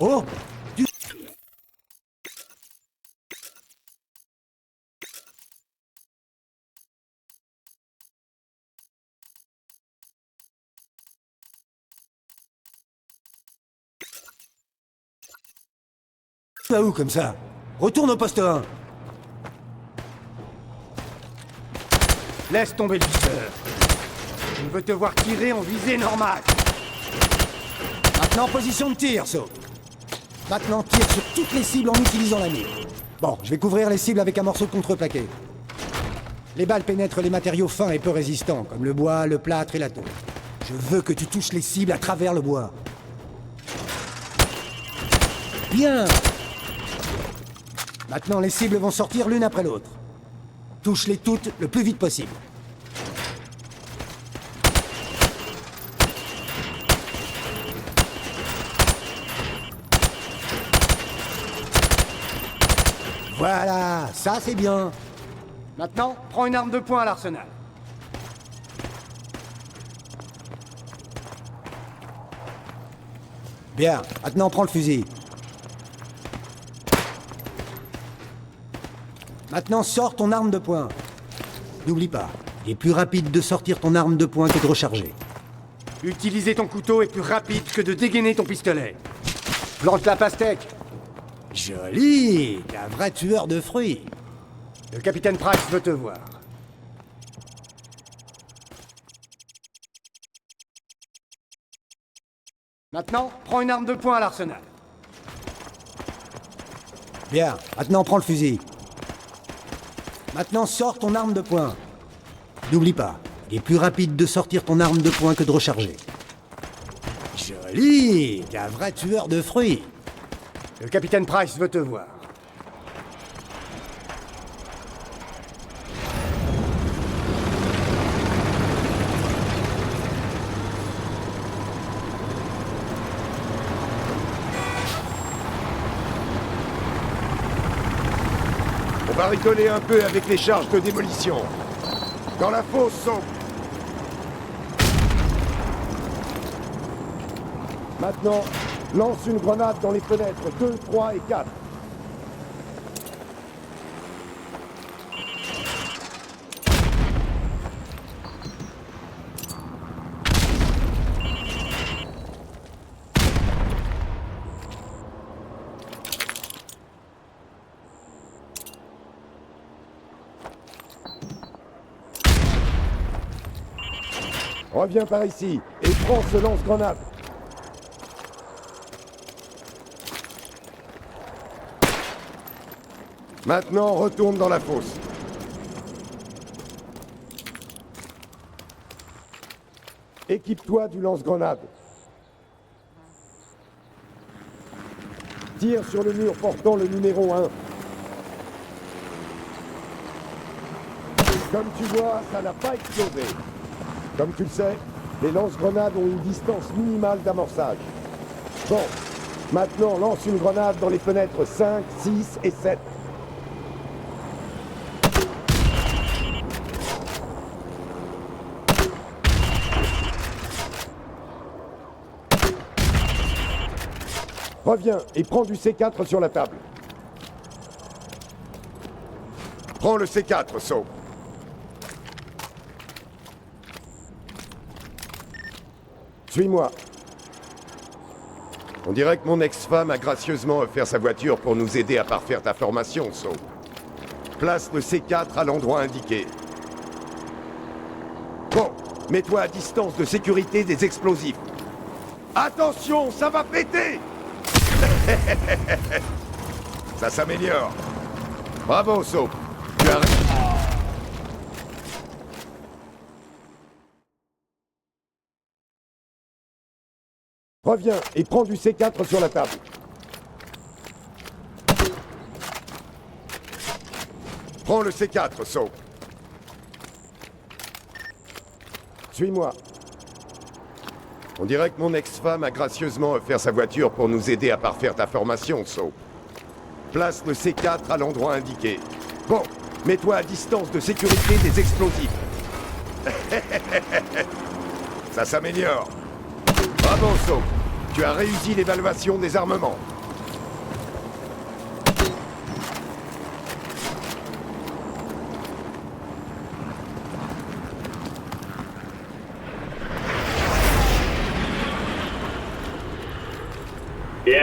Oh! Tu vas où comme ça? Retourne au poste 1. Laisse tomber le viseur. Je veux te voir tirer en visée normale. Maintenant, position de tir, So. Maintenant, tire sur toutes les cibles en utilisant la mire. Bon, je vais couvrir les cibles avec un morceau de contreplaqué. Les balles pénètrent les matériaux fins et peu résistants, comme le bois, le plâtre et la tôle. Je veux que tu touches les cibles à travers le bois. Bien! Maintenant, les cibles vont sortir l'une après l'autre. Touche-les toutes le plus vite possible. Voilà, ça c'est bien. Maintenant, prends une arme de poing à l'arsenal. Bien, maintenant prends le fusil. Maintenant sors ton arme de poing. N'oublie pas, il est plus rapide de sortir ton arme de poing que de recharger. Utiliser ton couteau est plus rapide que de dégainer ton pistolet. Plante la pastèque. Joli, un vrai tueur de fruits. Le capitaine Price veut te voir. Maintenant, prends une arme de poing à l'arsenal. Bien, maintenant prends le fusil. Maintenant sors ton arme de poing. N'oublie pas, il est plus rapide de sortir ton arme de poing que de recharger. Joli, un vrai tueur de fruits. Le capitaine Price veut te voir. On va rigoler un peu avec les charges de démolition. Dans la fosse, So. Maintenant, lance une grenade dans les fenêtres 2, 3 et 4. Reviens par ici et prends ce lance-grenade. Maintenant, retourne dans la fosse. Équipe-toi du lance-grenade. Tire sur le mur portant le numéro 1. Comme tu vois, ça n'a pas explosé. Comme tu le sais, les lance-grenades ont une distance minimale d'amorçage. Bon, maintenant lance une grenade dans les fenêtres 5, 6 et 7. Reviens et prends du C4 sur la table. Prends le C4, So. Suis-moi. On dirait que mon ex-femme a gracieusement offert sa voiture pour nous aider à parfaire ta formation, So. Place le C4 à l'endroit indiqué. Bon, mets-toi à distance de sécurité des explosifs. Attention, ça va péter! Ça s'améliore. Bravo, So. Tu as réussi. Reviens et prends du C4 sur la table. Prends le C4, So. Suis-moi. On dirait que mon ex-femme a gracieusement offert sa voiture pour nous aider à parfaire ta formation, So. Place le C4 à l'endroit indiqué. Bon, mets-toi à distance de sécurité des explosifs. Ça s'améliore. Bravo, So. Tu Tu as réussi l'évaluation des armements. Bien,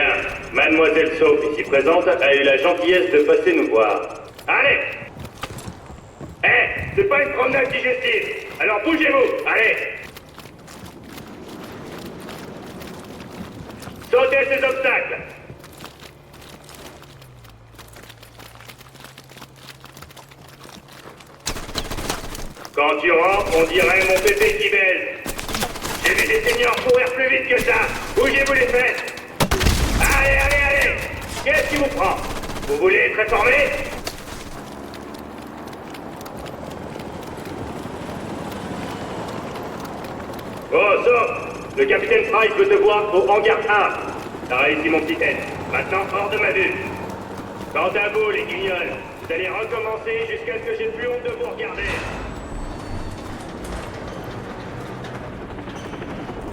Mademoiselle Soap, ici présente, a eu la gentillesse de passer nous voir. Allez! C'est pas une promenade digestive! Alors bougez-vous! Allez! Sautez ces obstacles! Quand tu rentres, on dirait mon bébé qui baise. J'ai vu des seniors courir plus vite que ça! Bougez-vous les fesses! Allez! Qu'est-ce qui vous prend? Vous voulez être réformé? Oh, Soap! Le capitaine Price veut te voir au hangar 1. T'as réussi, mon petit tête. Maintenant, hors de ma vue. Quant à vous, les guignols, vous allez recommencer jusqu'à ce que j'ai plus honte de vous regarder.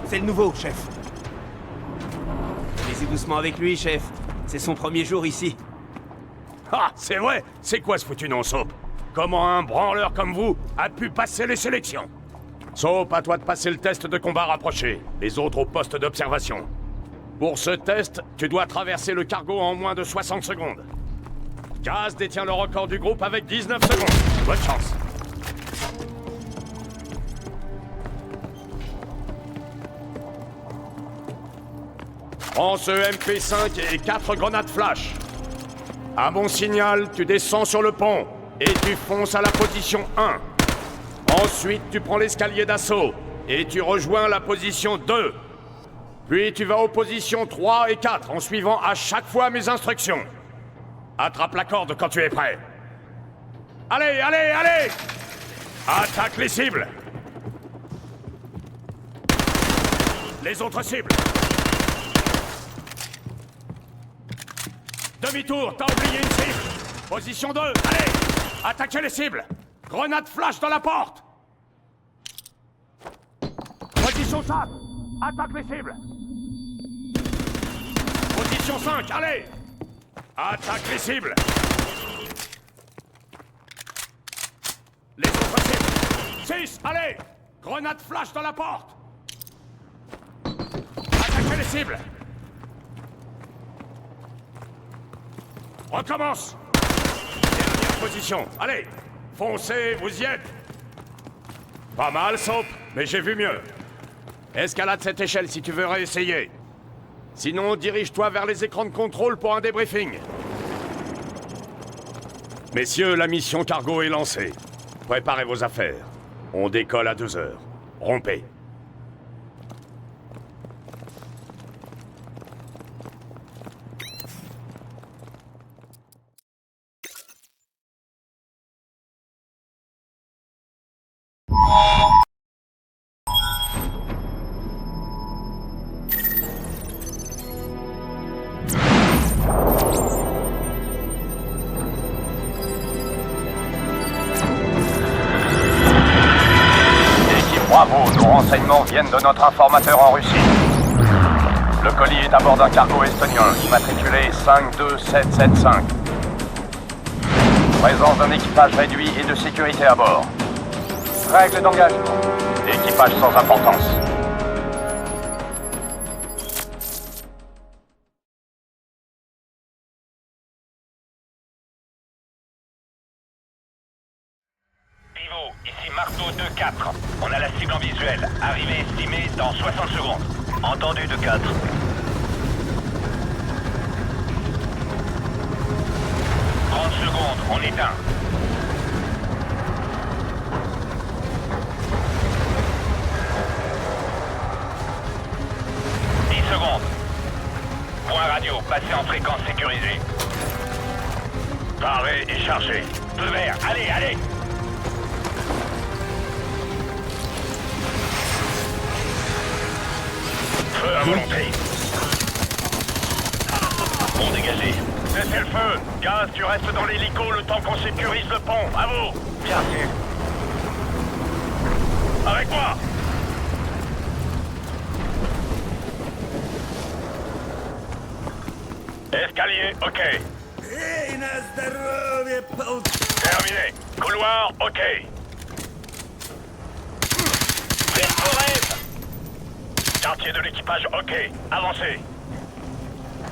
C'est le nouveau, chef. Allez-y doucement avec lui, chef. C'est son premier jour ici. Ah, c'est vrai? C'est quoi ce foutu nom, Soap? Comment un branleur comme vous a pu passer les sélections? Soap, à toi de passer le test de combat rapproché, les autres au poste d'observation. Pour ce test, tu dois traverser le cargo en moins de 60 secondes. Gaz détient le record du groupe avec 19 secondes. Bonne chance. Prends ce MP5 et 4 grenades flash. À mon signal, tu descends sur le pont et tu fonces à la position 1. Ensuite, tu prends l'escalier d'assaut et tu rejoins la position 2. Puis tu vas aux positions 3 et 4 en suivant à chaque fois mes instructions. Attrape la corde quand tu es prêt. Allez! Attaque les cibles! Les autres cibles! Demi-tour, t'as oublié une cible! Position 2, allez! Attaquez les cibles! Grenade flash dans la porte! Position 4, attaque les cibles! Position 5, allez! Attaque les cibles! Les autres cibles! 6, allez! Grenade flash dans la porte! Attaquez les cibles! Recommence! Dernière position, allez! Foncez, vous y êtes! Pas mal, Soap, mais j'ai vu mieux. Escalade cette échelle si tu veux réessayer. Sinon, dirige-toi vers les écrans de contrôle pour un débriefing. Messieurs, la mission cargo est lancée. Préparez vos affaires. On décolle à 2 heures. Rompez. Bravo, nos renseignements viennent de notre informateur en Russie. Le colis est à bord d'un cargo estonien, immatriculé 52775. Présence d'un équipage réduit et de sécurité à bord. Règle d'engagement. Équipage sans importance. Pivot, ici Marteau 2-4. On a la cible en visuel. Arrivée estimée dans 60 secondes. Entendu 2-4. Secondes, on éteint. Secondes. Point radio, passez en fréquence sécurisée. Paré et chargé. Feu vert, allez! Feu à volonté. Pont dégagé. Cessez le feu. Gaz, tu restes dans l'hélico le temps qu'on sécurise le pont. À vous. Bien sûr. Avec moi. Escalier, ok. Terminé. Couloir, ok. Faites vos rêves. Quartier de l'équipage, ok. Avancez.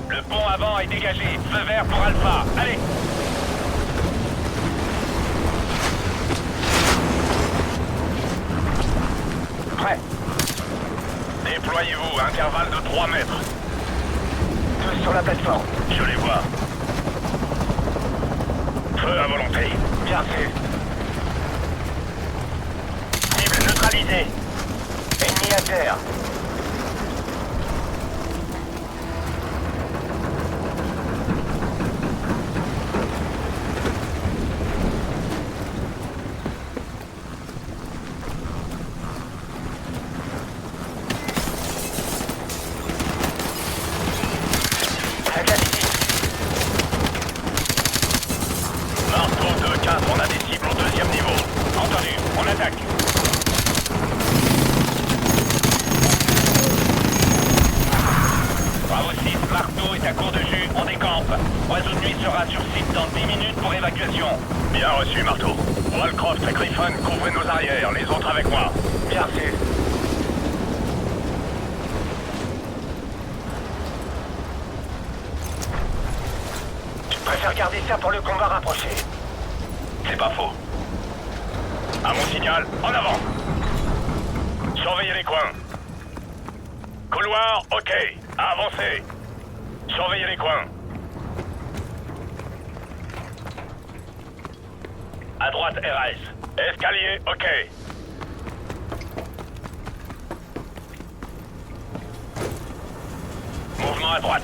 Le pont avant est dégagé. Feu vert pour Alpha. Allez. Prêt. Déployez-vous, intervalle de 3 mètres. Tous sur la plateforme. Je les vois. Feu à volonté. Bien fait. Cible neutralisée. Ennemi à terre. On a des cibles au 2e niveau. Entendu, on attaque. Bravo 6, Marteau est à court de jus, on décampe. Oiseau de nuit sera sur site dans 10 minutes pour évacuation. Bien reçu, Marteau. Wallcroft et Griffon, couvrez nos arrières, les autres avec moi. Bien reçu. Je préfère garder ça pour le combat rapproché. C'est pas faux. À mon signal, en avant. Surveillez les coins. Couloir, ok. Avancez. Surveillez les coins. À droite, RS. Escalier, ok. Mouvement à droite.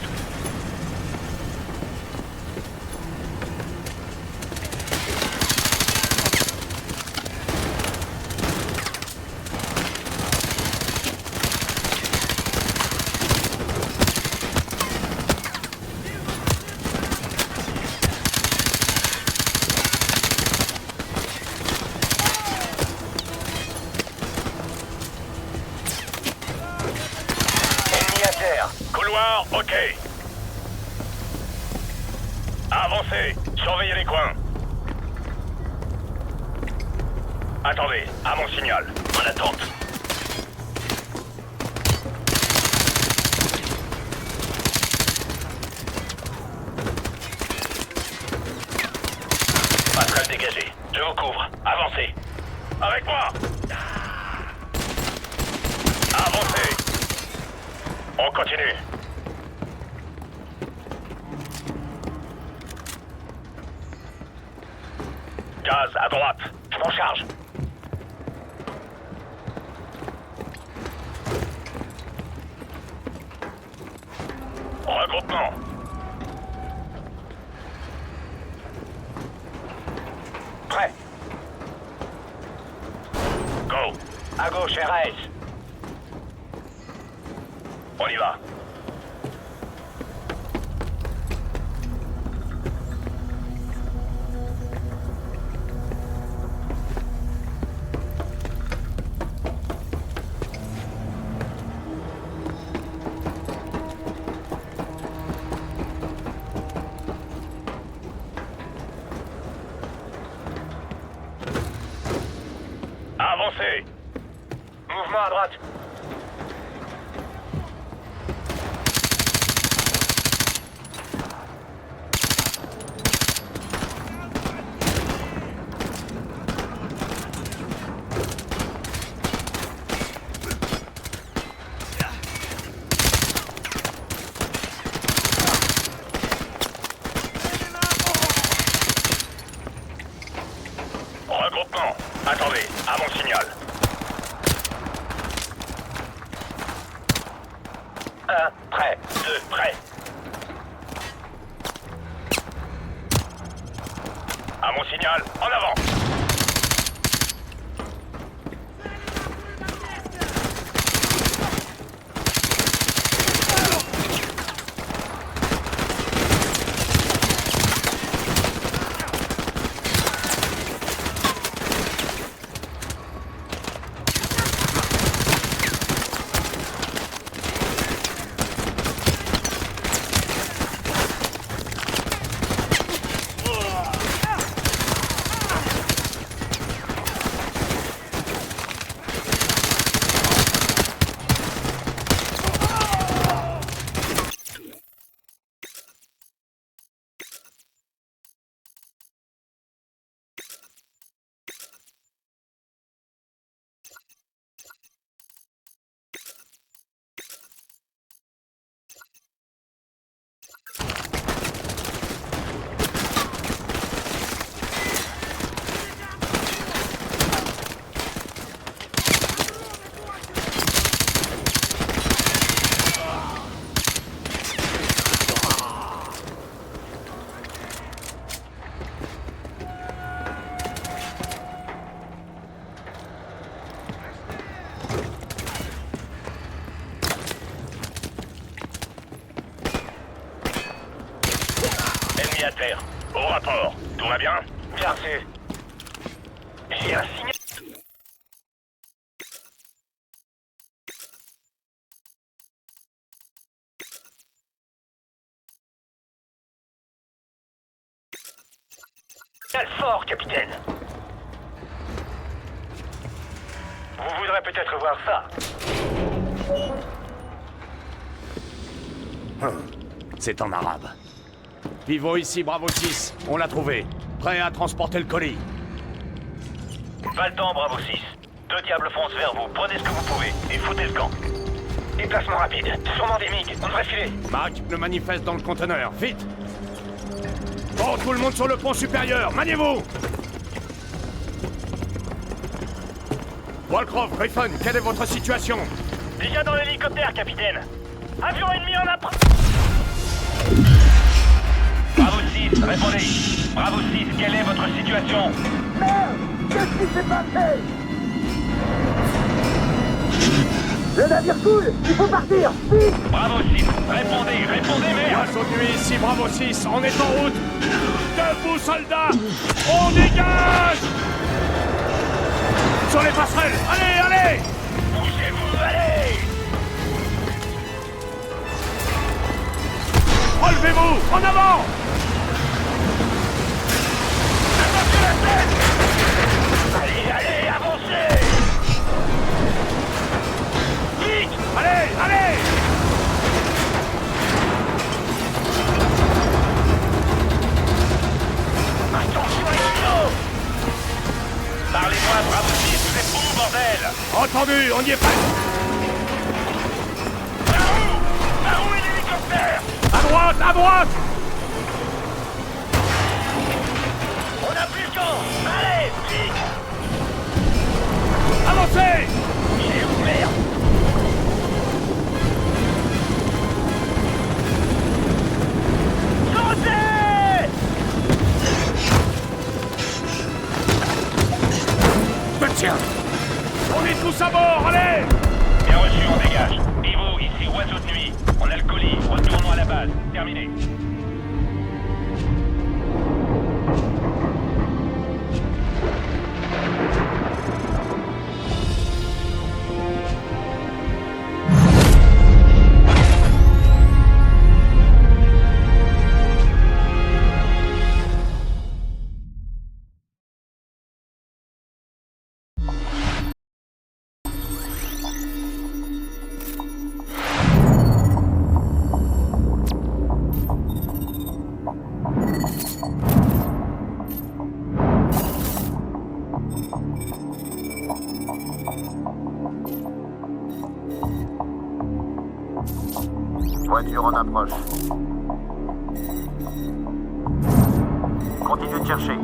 Couloir, ok. Avancez, surveillez les coins. Attendez, à mon signal, en attente. Passerelle dégagée, je vous couvre, avancez. Avec moi. Avancez. On continue. Gaz à droite. Je m'en charge. Regroupement. Prêt. Go. À gauche, RS. On y va. Avancez. Mouvement à droite. Regroupement. Attendez, à mon signal. 1, prêt. 2, prêt. À mon signal, en avant. pied à terre. Au rapport. Tout va bien? Bien reçu. J'ai un signal. Fort, capitaine. Vous voudrez peut-être voir ça. C'est en arabe. Pivot ici, Bravo 6. On l'a trouvé. Prêt à transporter le colis. Pas le temps, Bravo 6. 2 diables foncent vers vous. Prenez ce que vous pouvez et foutez le camp. Déplacement rapide. Sûrement des MiG. On devrait filer. Mac, le manifeste dans le conteneur. Vite! Bon, tout le monde sur le pont supérieur. Maniez-vous! Walcroft, Griffon, quelle est votre situation? Déjà dans l'hélicoptère, capitaine. Avion ennemi en approche. Bravo 6, répondez. Bravo 6, quelle est votre situation? Merde! Qu'est-ce qui s'est passé? Le navire coule! Il faut partir! Vite! Bravo 6, répondez, merde! Oiseau de nuit ici, Bravo 6, on est en route! Debout, soldats! On dégage! Sur les passerelles! Allez! Bougez-vous, allez! Relevez-vous! En avant! Attention la tête! Allez, avancez! Vite! Allez! Attention à l'îlot! Parlez-moi, Bravo 6, vous êtes où, bordel? Entendu, on y est pas! Par où est l'hélicoptère? À droite! On n'a plus le temps! Allez, vite! Avancez! Il est où, merde? Lancez! Tiens! On est tous à bord, allez! Bien reçu, on dégage. Ivo, ici, oiseau de nuit. On a le colis, retournons à la base. Terminé. Voiture en approche. Continuez de chercher.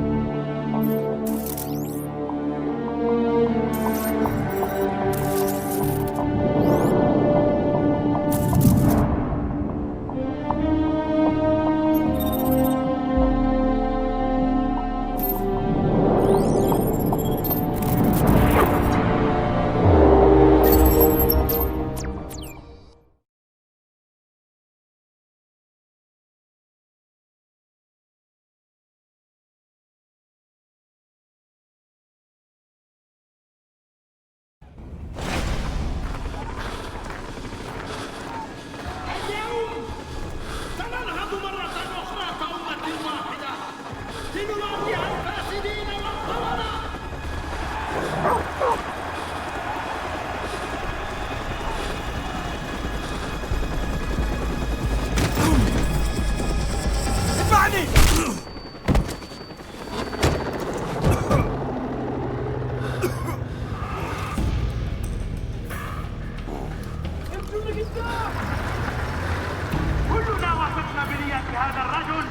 كلنا وثقنا بنية هذا الرجل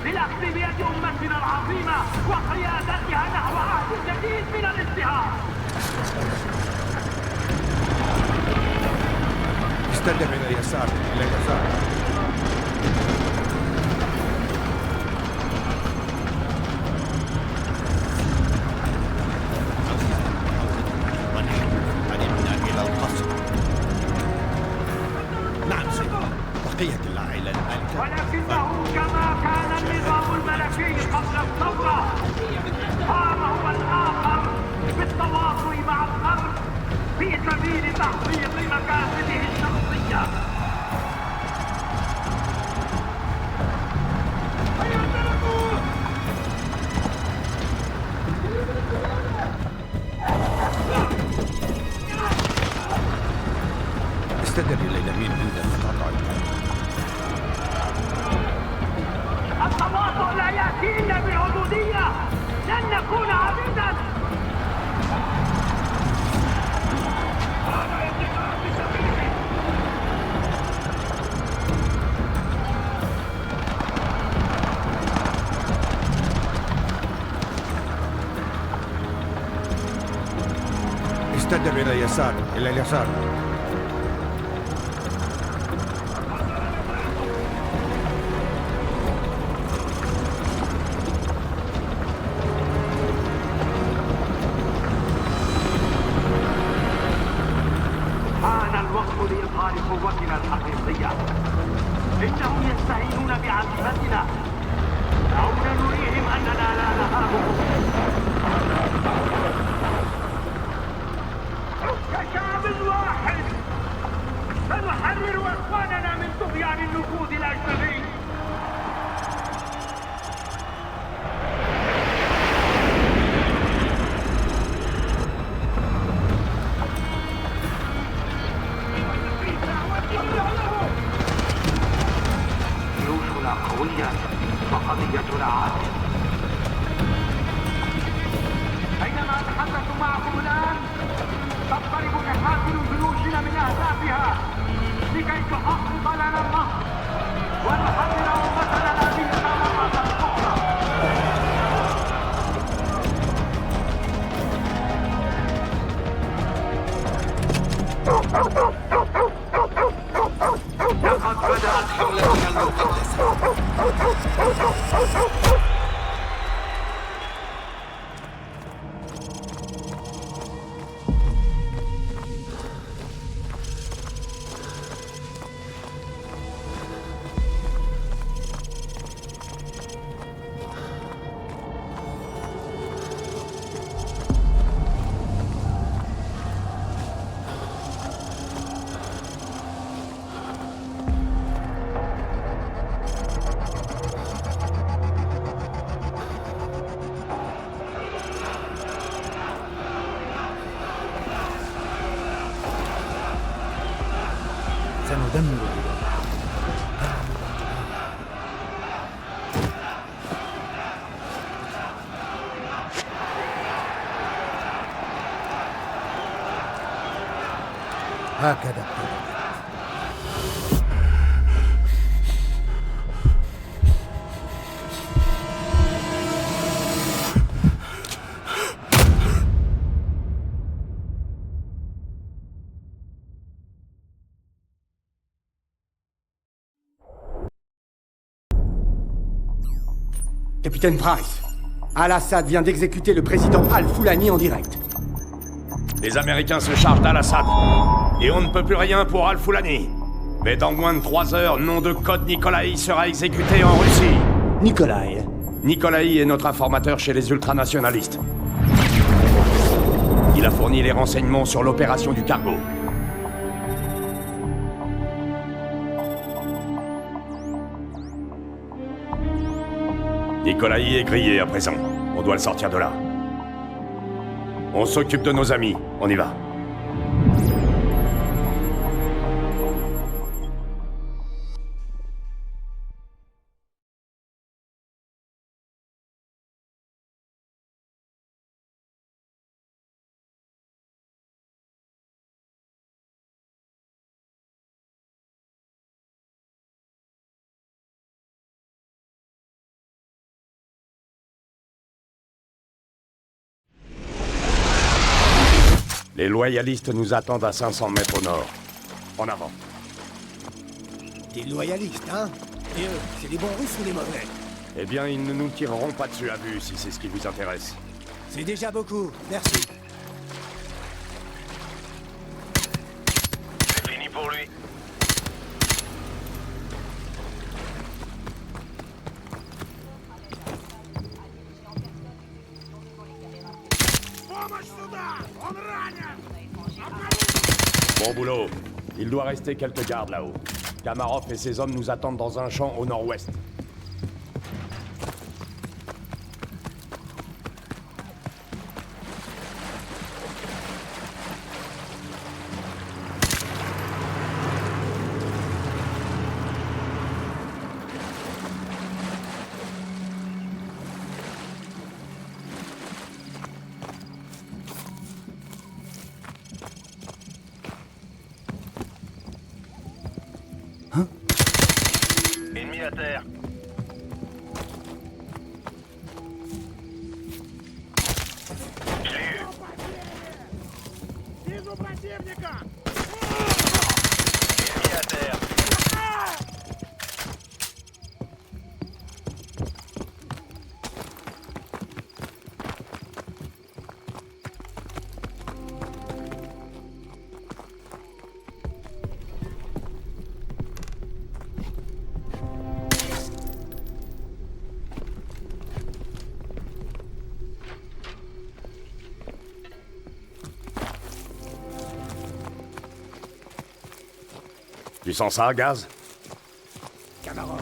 للأخذ بيد أمتنا العظيمة وقيادتها نحو عهد جديد من الازدهار. استلم إلى اليسار، إلى اليسار. ونحن إلى القصر. نعم سيدي، بقية العائلة المالكة ولكنه كما كان النظام الملكي قبل الثورة. هذا هو الآخر بالتواصل مع الغرب في سبيل تحقيق مكاسبه الشخصية. استدر إلى اليمين عند القطع. التواطؤ لا يأتي إلا بالعبودية. لن نكون عبيدا. استدر إلى اليسار، إلى اليسار. حان الوقت لإظهار قوتنا الحقيقية. إنهم يستهينون بعزيمتنا. دعونا نريهم أننا لا نهابهم. كشعب واحد سنحرر إخواننا من طغيان النفوذ الأجنبي. جيوشنا قوية وقضيتنا عادلة. بينما أتحدث معكم الآن تضطرب محافل جيوشنا من أهدافها لكي تحقق لنا النصر ونحرر أمتنا الأبية مرة أخرى. لقد بدأت حملتنا المقدسة. سندمر هكذا ابتدأ. Capitaine Price, Al-Assad vient d'exécuter le président Al-Foulani en direct. Les Américains se chargent d'Al-Assad. Et on ne peut plus rien pour Al-Foulani. Mais dans moins de 3 heures, nom de code Nikolaï sera exécuté en Russie. Nikolaï. Nikolaï est notre informateur chez les ultranationalistes. Il a fourni les renseignements sur l'opération du cargo. Nikolaï est grillé à présent. On doit le sortir de là. On s'occupe de nos amis. On y va. Les loyalistes nous attendent à 500 mètres au nord. En avant. Des loyalistes, hein? Et eux, c'est des bons Russes ou des mauvais? Eh bien, ils ne nous tireront pas dessus à vue si c'est ce qui vous intéresse. C'est déjà beaucoup, merci. C'est fini pour lui. Bon boulot. Il doit rester quelques gardes là-haut. Kamarov et ses hommes nous attendent dans un champ au nord-ouest. Ennemi à terre. Je l'ai eu. Ennemi à terre. Tu sens ça, Gaz? Kamarov.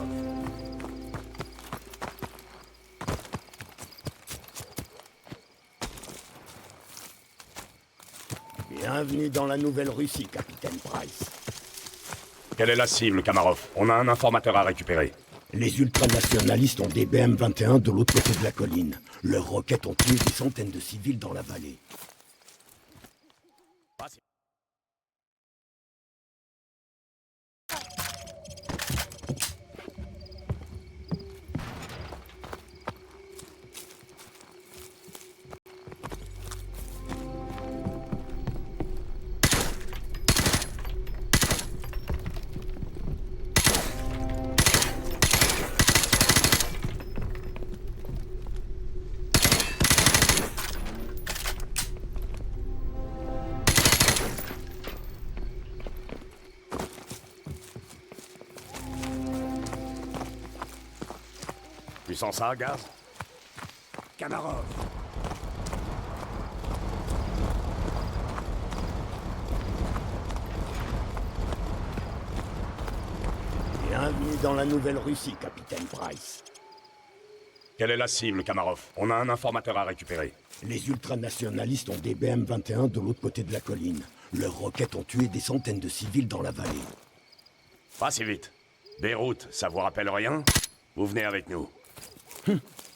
Bienvenue dans la Nouvelle-Russie, capitaine Price. Quelle est la cible, Kamarov? On a un informateur à récupérer. Les ultranationalistes ont des BM-21 de l'autre côté de la colline. Leurs roquettes ont tué des centaines de civils dans la vallée. Tu sens ça, Gaz? Kamarov. Bienvenue dans la Nouvelle-Russie, capitaine Price. Quelle est la cible, Kamarov? On a un informateur à récupérer. Les ultranationalistes ont des BM-21 de l'autre côté de la colline. Leurs roquettes ont tué des centaines de civils dans la vallée. Pas si vite. Beyrouth, ça vous rappelle rien? Vous venez avec nous.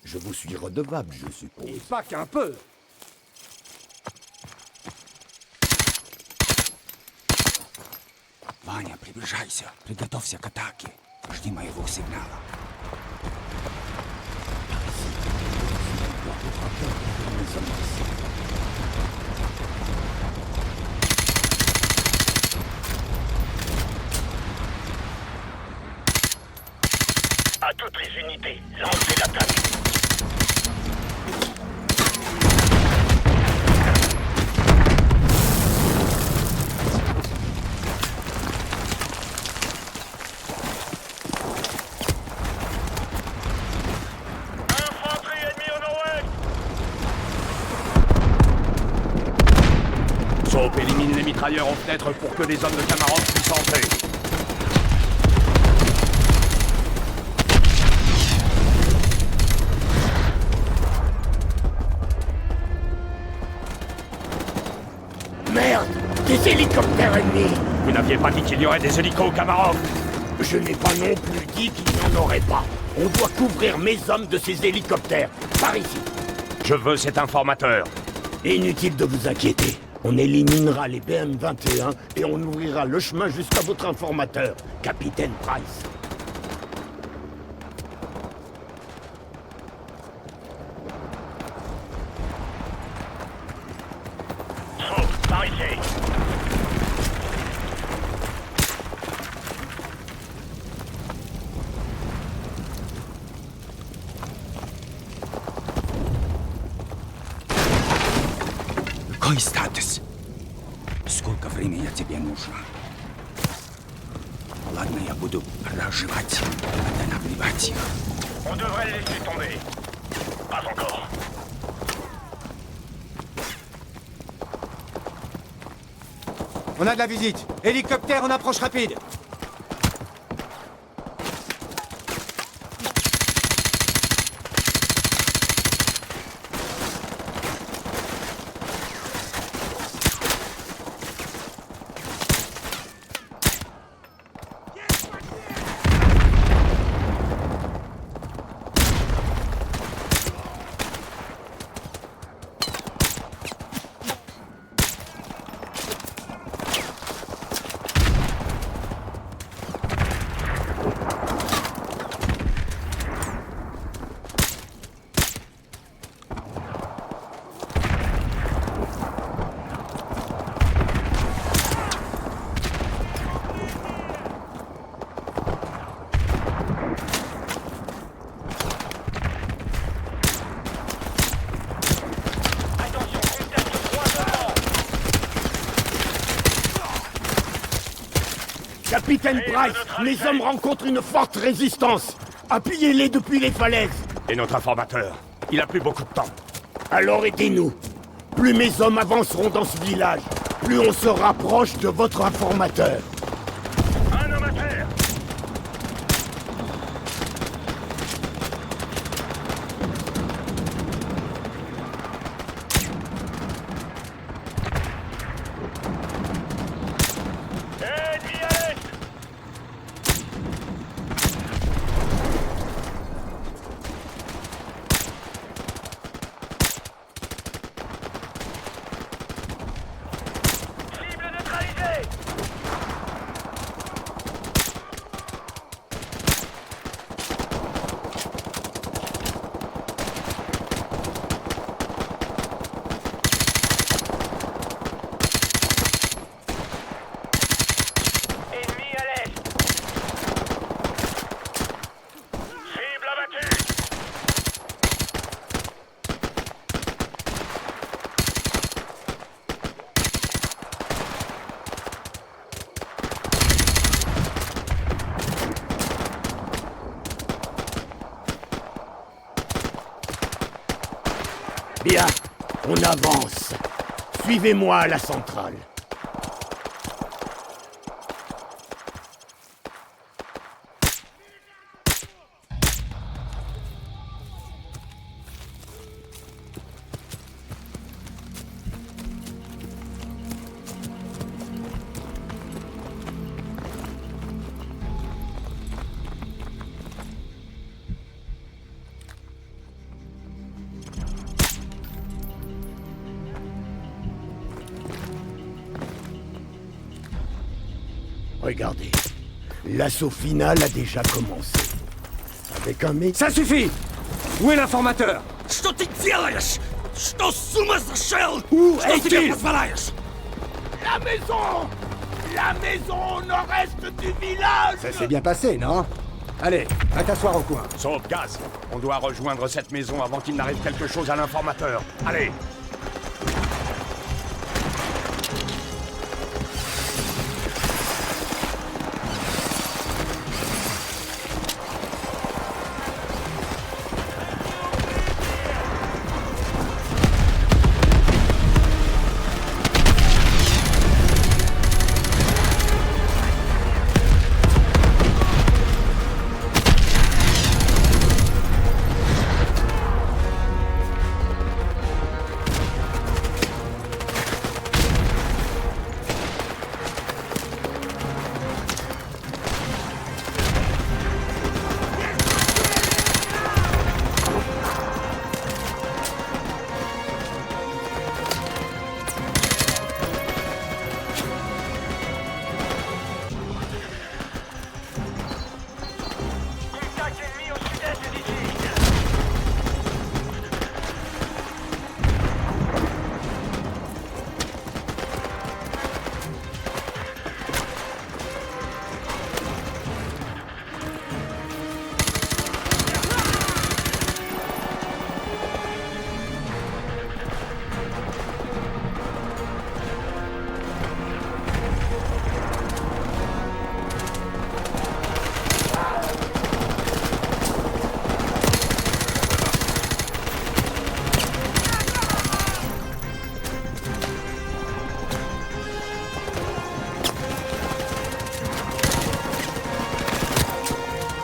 Je vous suis redevable, je suppose. Et pas qu'un peu. Ваня, приближайся. Приготовься к атаке. Жди моего сигнала. À toutes les unités, lancez l'attaque. Infanterie ennemie au nord-ouest. Soap élimine les mitrailleurs aux fenêtres pour que les hommes de Kamarov puissent entrer. Merde! Des hélicoptères ennemis! Vous n'aviez pas dit qu'il y aurait des hélicos, Kamarov? Je n'ai pas non plus dit qu'il n'y en aurait pas. On doit couvrir mes hommes de ces hélicoptères. Par ici. Je veux cet informateur. Inutile de vous inquiéter. On éliminera les BM-21 et on ouvrira le chemin jusqu'à votre informateur, capitaine Price. Soap, par ici. Какой статус? Сколько времени тебе нужно? Ладно, я буду разжевать, останавливать их. On devrait le laisser tomber. Pas encore. On a de la visite. Hélicoptère en approche rapide. Capitaine Price, mes hommes rencontrent une forte résistance. Appuyez-les depuis les falaises. Et notre informateur? Il a plus beaucoup de temps. Alors aidez-nous. Plus mes hommes avanceront dans ce village, plus on se rapproche de votre informateur. Un homme à terre. Ennemi à l'est. Cible neutralisée. Ennemi à l'est. Cible abattue. Bien, on avance. Suivez-moi à la centrale. Regardez, l'assaut final a déjà commencé. Avec un mec... Ça suffit! Où est l'informateur? Où est-il? La maison! La maison au nord-est du village! Ça s'est bien passé, non? Allez, va t'asseoir au coin. Sauf Gaz. On doit rejoindre cette maison avant qu'il n'arrive quelque chose à l'informateur. Allez!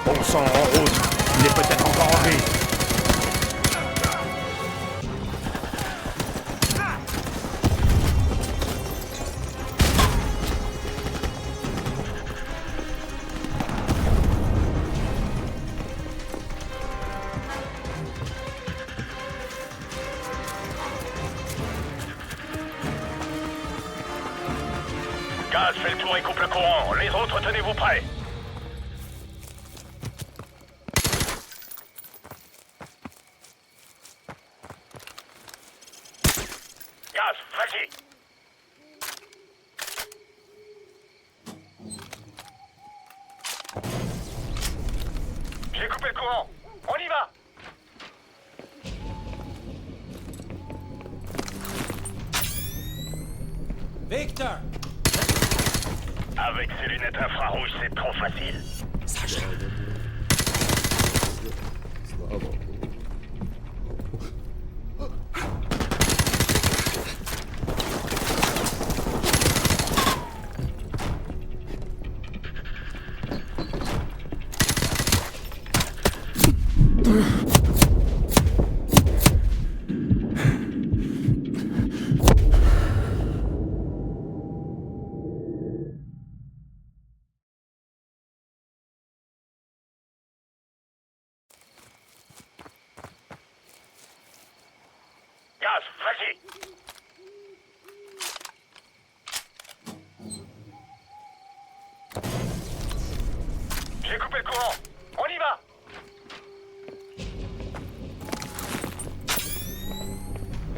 Bon sang, en route. Il est peut-être encore en vie. Gaz, fais le tour et coupe le courant. Les autres, tenez-vous prêts. Gaz, vas-y. J'ai coupé le courant. On y va. Victor! Avec ces lunettes infrarouges, c'est trop facile. Sasha! Gaz, vas-y. J'ai coupé le courant. On y va.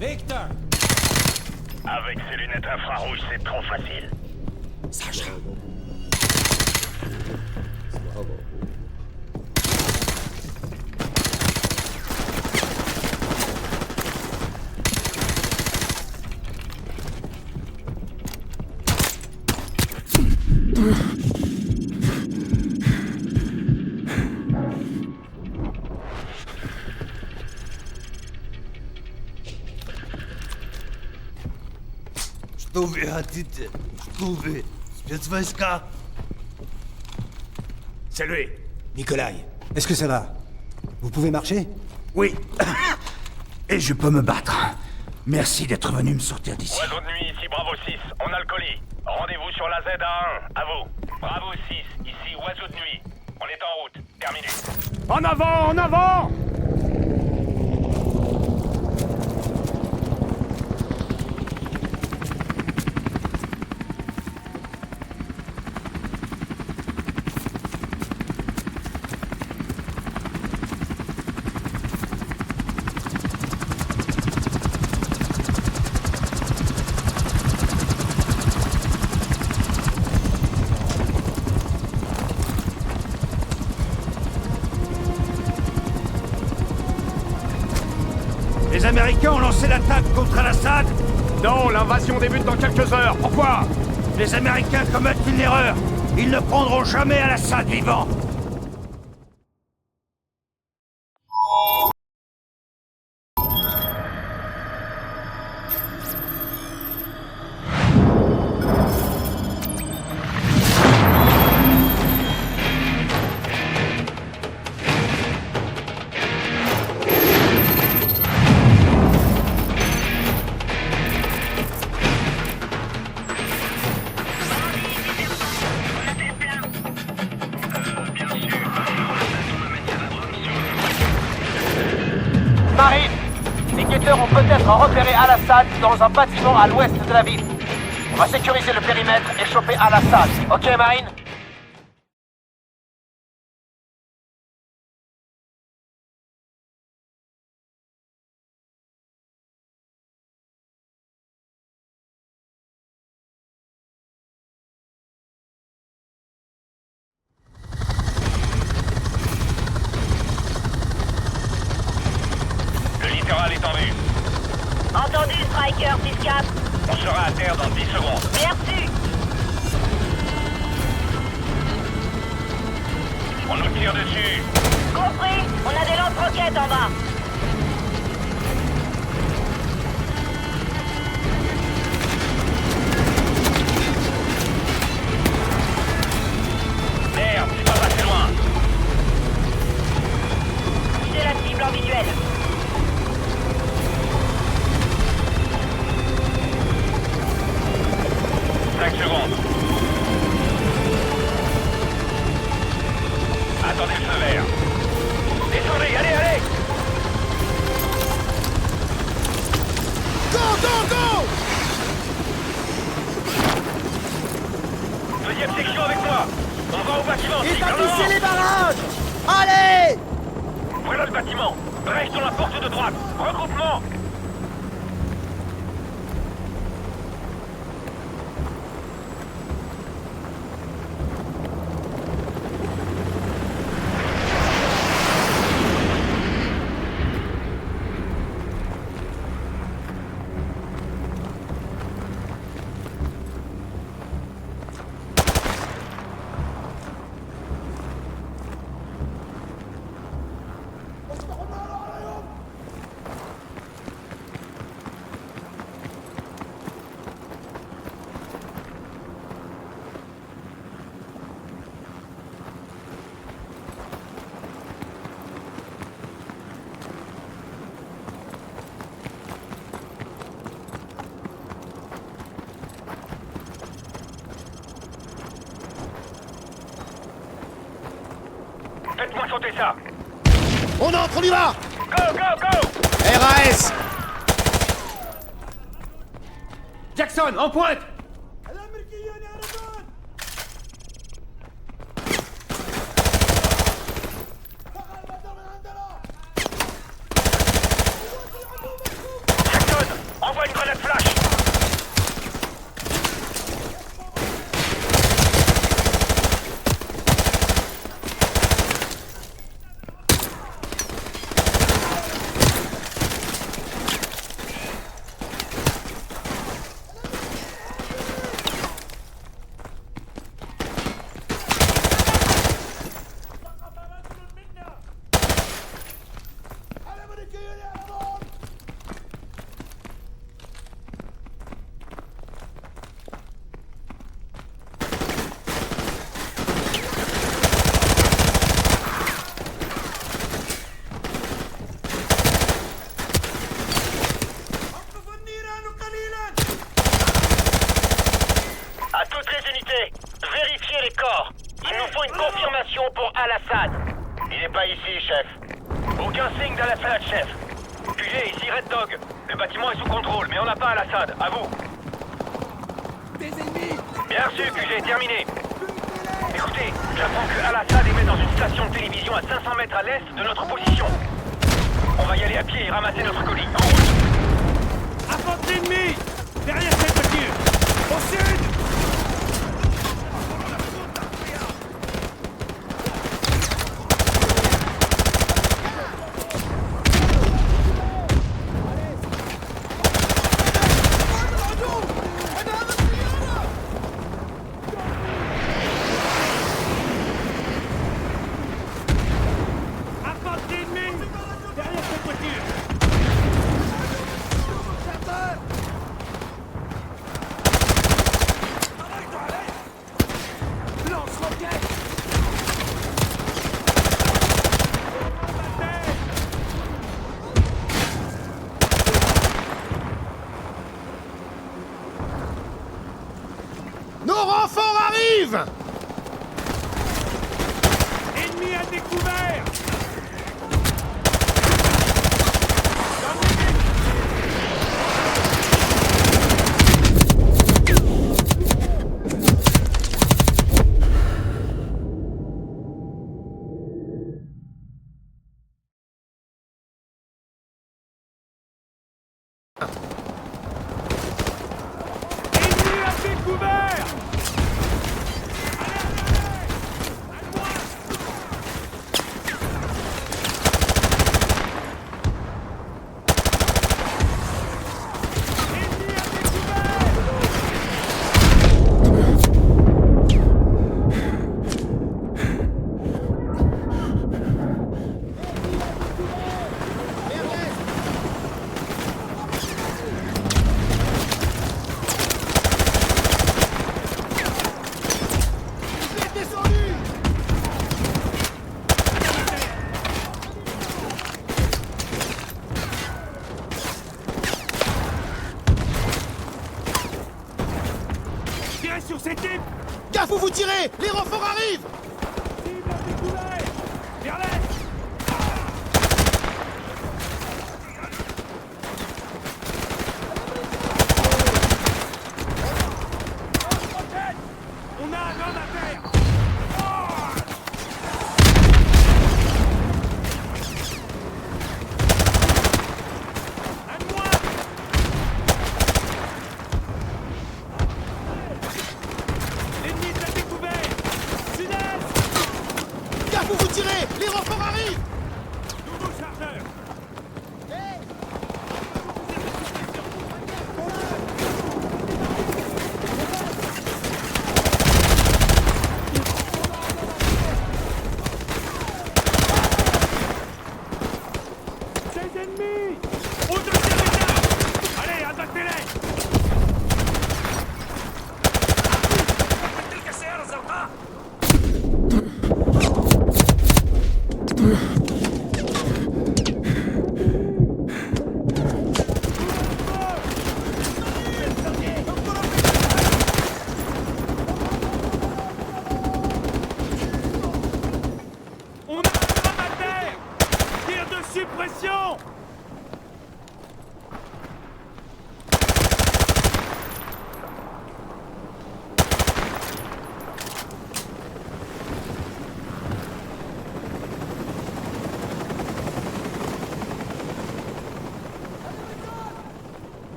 Victor! Avec ces lunettes infrarouges, c'est trop facile. Sasha! Что вы хотите? Что вы? Спецвойска? C'est lui. Nikolai, est-ce que ça va? Vous pouvez marcher? Oui. Et je peux me battre. Merci d'être venu me sortir d'ici. Oiseau de nuit, ici Bravo 6. On a le colis. Rendez-vous sur la ZA1. À vous. Bravo 6. Ici Oiseau de nuit. On est en route. Terminé. En avant, en avant! Les Américains ont lancé l'attaque contre Al-Assad. Non, l'invasion débute dans quelques heures. Pourquoi? Les Américains commettent une erreur. Ils ne prendront jamais Al-Assad vivant. Marine, les guetteurs ont peut-être repéré Al-Assad dans un bâtiment à l'ouest de la ville. On va sécuriser le périmètre et choper Al-Assad. Ok, Marine? Le littoral est en vue. Entendu, Striker 6-4. On sera à terre dans 10 secondes. Bien reçu. On nous tire dessus. Compris. On a des lance-roquettes en bas. Merde, c'est pas passé loin. derrière. Descendez, allez! Go, go, go! Deuxième section avec moi. On va au bâtiment. Établissez les barrages! Allez! Voilà le bâtiment. Brèche sur la porte de droite. Regroupement. Faites-moi sauter ça. On entre, on y va! Go, go, go! RAS! Jackson, en pointe! Jackson, envoie une grenade flash. À toutes les unités, vérifiez les corps. Il nous faut une confirmation pour Al-Assad. Il n'est pas ici, chef. Aucun signe d'Al-Assad, chef. QG, ici Red Dog. Le bâtiment est sous contrôle, mais on n'a pas Al-Assad. À vous. Des ennemis! Bien reçu, QG, terminé. Écoutez, j'apprends que Al-Assad émet dans une station de télévision à 500 mètres à l'est de notre position. On va y aller à pied et ramasser notre colis. En route! Affronte l'ennemi! Derrière cette voiture! Au sud! Affronte l'ennemi! Derrière cette voiture! Nos renforts arrivent! Ennemi à découvert! Ennemi à découvert! Tirez sur ces types! Gaffe où vous tirez! Les renforts arrivent! Cible à découvert! Vers l'est!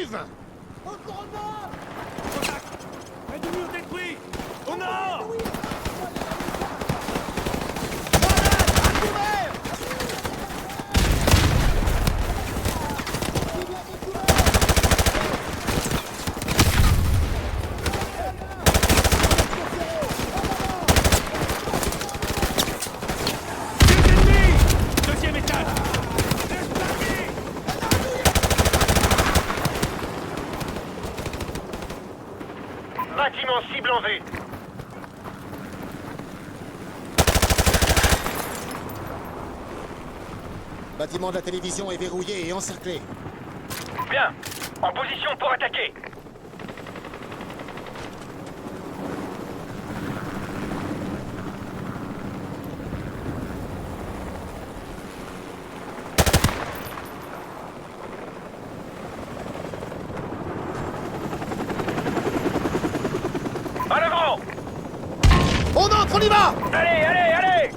arrive! Près du mur détruit! Au nord! Deuxième étage! Bâtiment cible en vue. Bâtiment de la télévision est verrouillé et encerclé. Bien. En position pour attaquer. En avant! On entre, on y va! Allez, allez, allez!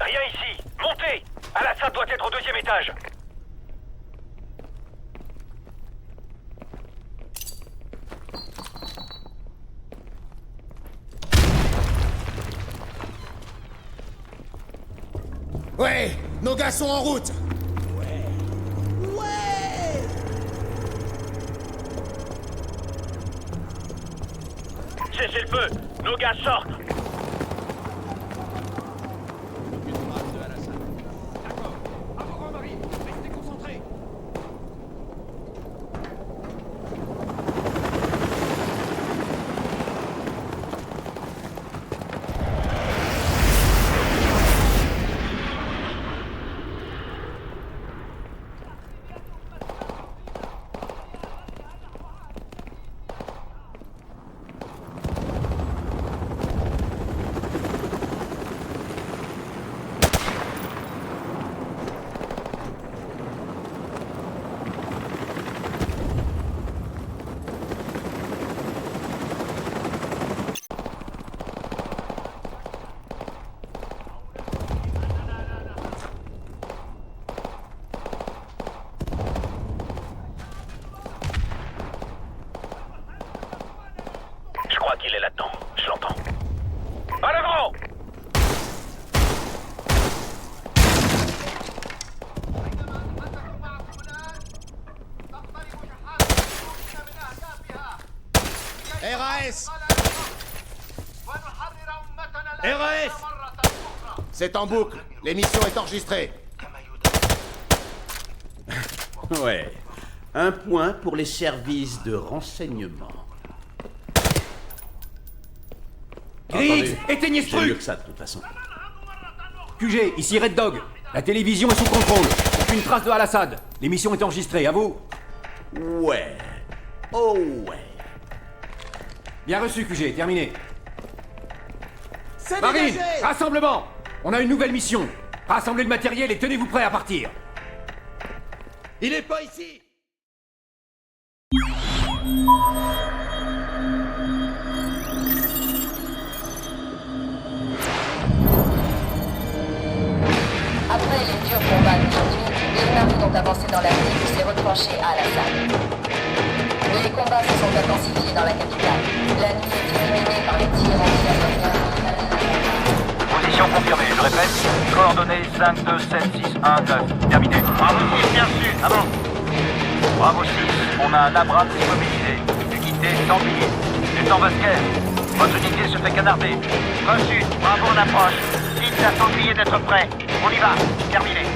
Rien ici. Montez! Al-Assad doit être au deuxième étage. Ouais, nos gars sont en route. Cessez le feu. Nos gars sortent. Je crois qu'il est là-dedans. Je l'entends. À l'avant! RAS! RAS! C'est en boucle. L'émission est enregistrée. Ouais. Un point pour les services de renseignement. Griggs, éteignez ce J'ai mieux truc! que ça, de toute façon. QG, ici Red Dog. La télévision est sous contrôle. Aucune trace de Al-Assad. L'émission est enregistrée, à vous. Ouais. Oh ouais. Bien reçu, QG, terminé. C'est Marine, dégagé! rassemblement! On a une nouvelle mission. Rassemblez le matériel et tenez-vous prêts à partir. Il est pas ici! Après les durs combats d'aujourd'hui, les marines ont avancé dans la ville et s'est retranchée à Al-Assad. Les combats se sont intensifiés dans la capitale. La nuit est illuminée par les tirs anti-aériens. Position confirmée, je répète. Coordonnées 5, 2, 7, 6, 1, 9. Terminé. Bravo 6, bien reçu. Avant. Bravo 6, on a un Abrams immobilisé. Unité sans billet. Du temps Vasquez. Votre unité se fait canarder. Reçu. Bravo, on approche. Dites à Sanglier d'être prêt. On y va. Terminé.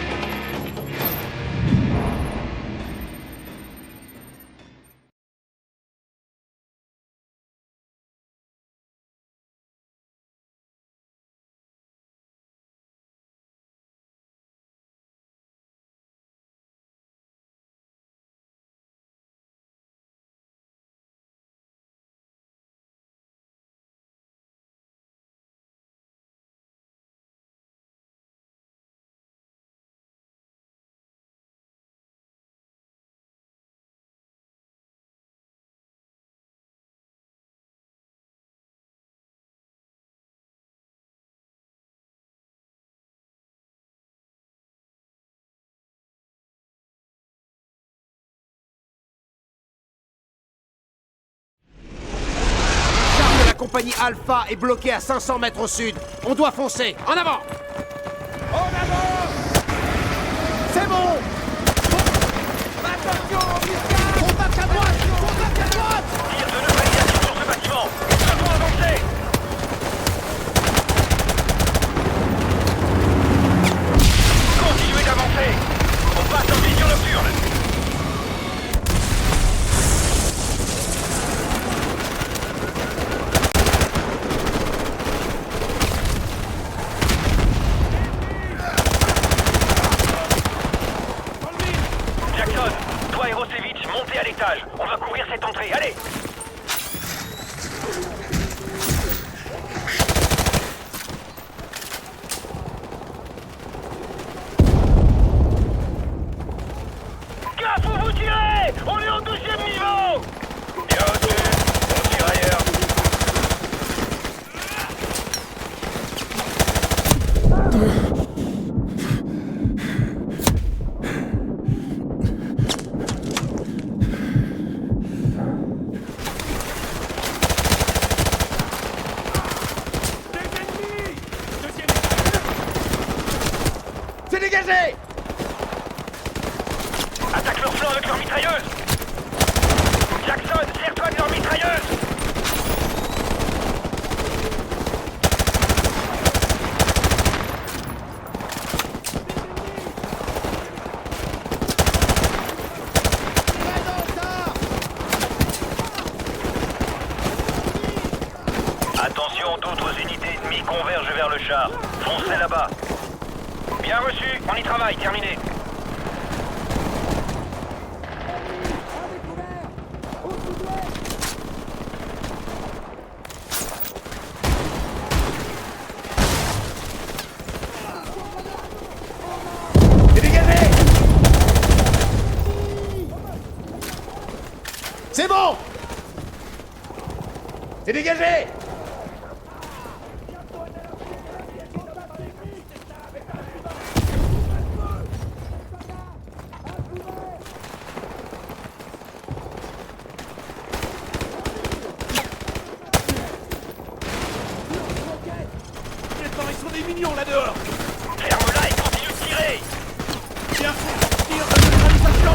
Compagnie Alpha est bloquée à 500 mètres au sud. On doit foncer. En avant! En avant! C'est bon! Attention, contact à droite! Contact à droite! Tire de neutralisation sur ce bâtiment. Nous devons avancer. Continuez d'avancer. On passe en vision nocturne. Toi et Rosevich, montez à l'étage. On va couvrir cette entrée. Allez! Gaffe où vous tirez! On est au 2e niveau! Bien reçu. On tire ailleurs. C'est dégagé! Attaque leur flanc avec leur mitrailleuse! Jackson, serre-toi de leur mitrailleuse! Attention, d'autres unités ennemies convergent vers le char. Foncez là-bas. Bien reçu, on y travaille, terminé. C'est dégagé! C'est bon! C'est dégagé! Ils sont des mignons là dehors! Ferme-la et continue de tirer! Bien fait! Tire de neutralisation!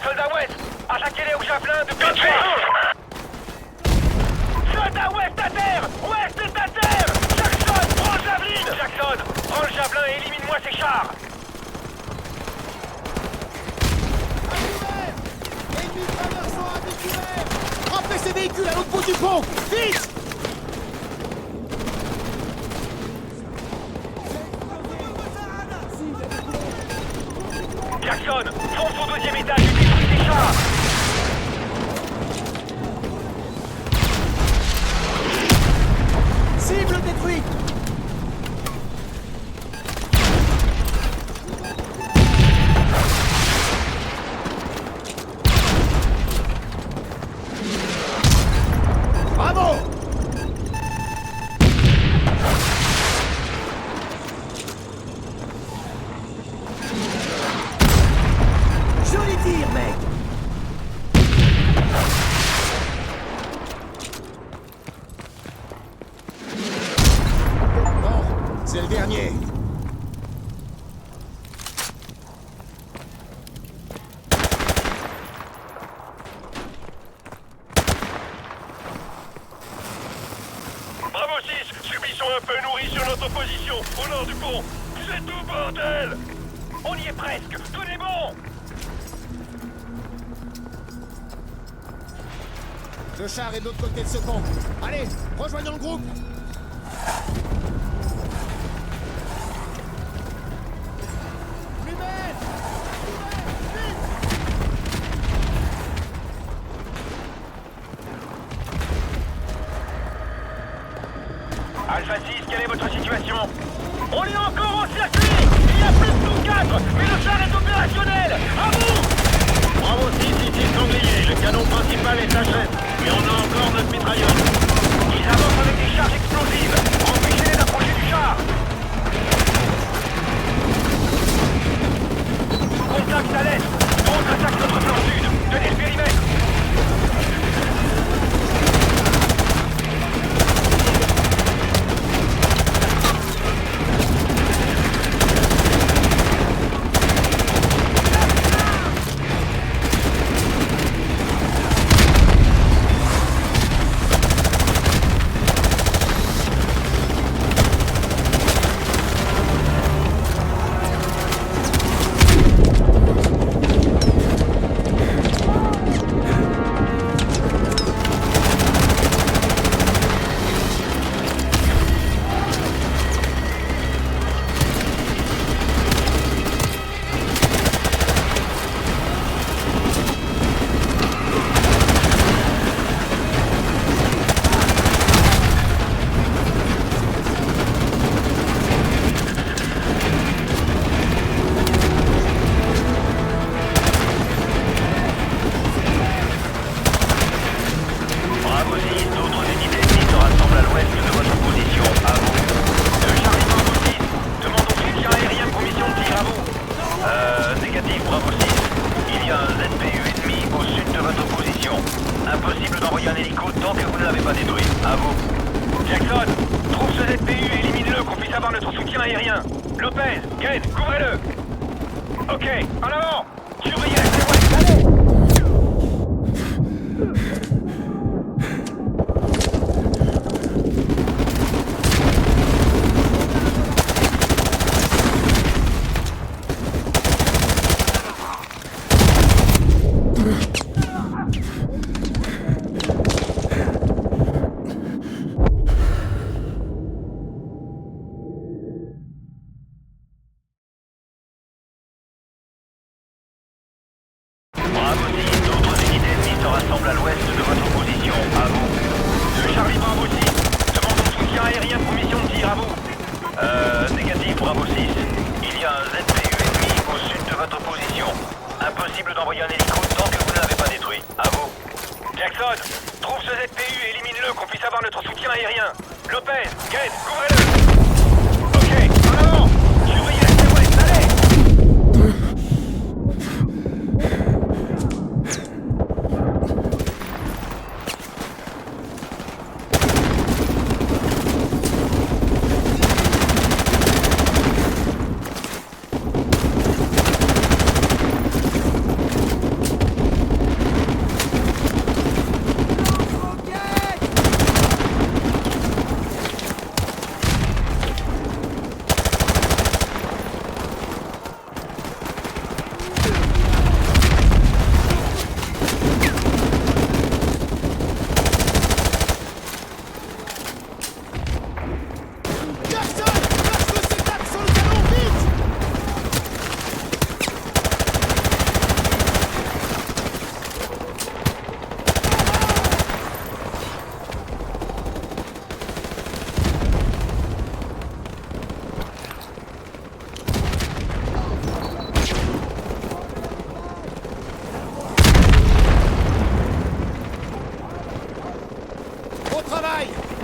Soldat West, attaquez-les au javelin de code 3. Soldat West à terre! West est à terre! Jackson, prends le javelin! Jackson, prends le javelin et élimine-moi ces chars! Ennemis traversant à découvert! Frappez ces véhicules à l'autre bout du pont! Vite! Jackson, fonce au deuxième étage et détruis ces chars! Cible détruite! Bravo! Joli tir, mec! Bon, c'est le dernier. Bravo 6, subissons un peu nourris sur notre position, au nord du pont. C'est tout, bordel! On y est presque, tenez bon! Le char est de l'autre côté de ce pont. Allez, rejoignons le groupe. Plumette! Alpha 6, quelle est votre situation? On est encore en circuit! Il y a plus de nous 4, mais le char est opérationnel! À vous! Bravo 6, ici sanglier, le canon principal est achète, mais on a encore notre mitrailleuse. Ils avancent avec des charges explosives, empêchez-les d'approcher du char! Contact à l'est, d'autres attaquent notre flanc sud, tenez le périmètre!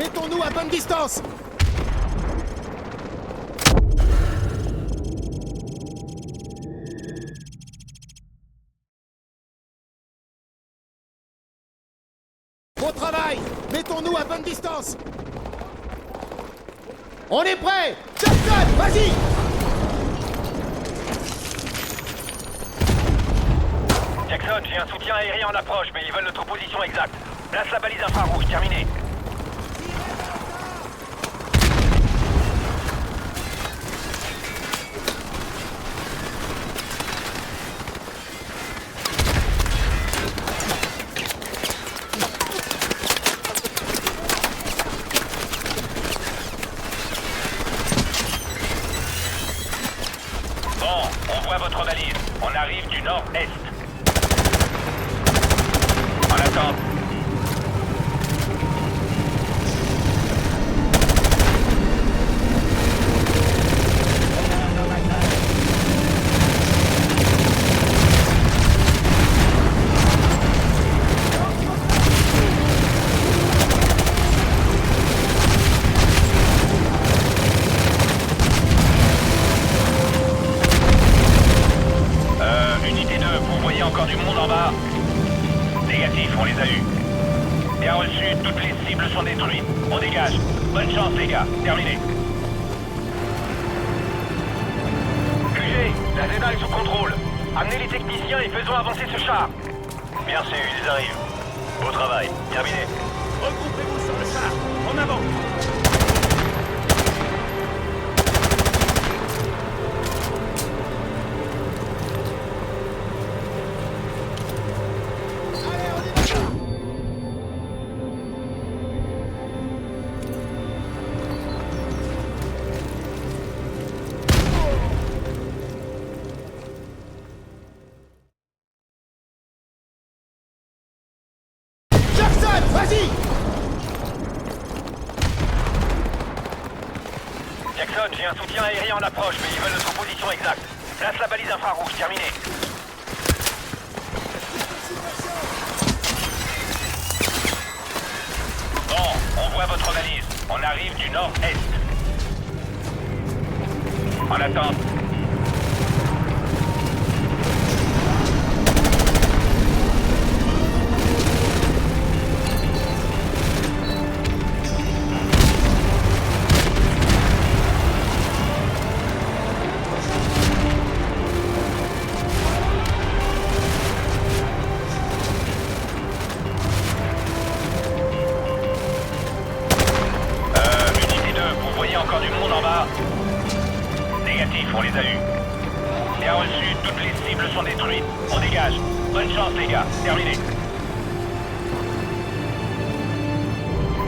Mettons-nous à bonne distance! Bon travail! Mettons-nous à bonne distance! On est prêt! Jackson, vas-y! Jackson, j'ai un soutien aérien en approche, mais ils veulent notre position exacte. Place la balise infrarouge, terminé. Bon, on voit votre balise. On arrive du nord-est. En attente. Unité 2, vous voyez encore du monde en bas? Négatif, on les a eus. Bien reçu, toutes les cibles sont détruites. On dégage. Bonne chance, les gars. Terminé. QG, la Zeta est sous contrôle. Amenez les techniciens et faisons avancer ce char. Bien sûr, ils arrivent. Beau travail. Terminé. Regroupez-vous sur le char. En avant. Vas-y! Jackson, j'ai un soutien aérien en approche, mais ils veulent notre position exacte. Place la balise infrarouge, terminé. Bon, on voit votre balise. On arrive du nord-est. En attente. Encore du monde en bas. Négatif, on les a eus. Bien reçu, toutes les cibles sont détruites. On dégage. Bonne chance, les gars. Terminé.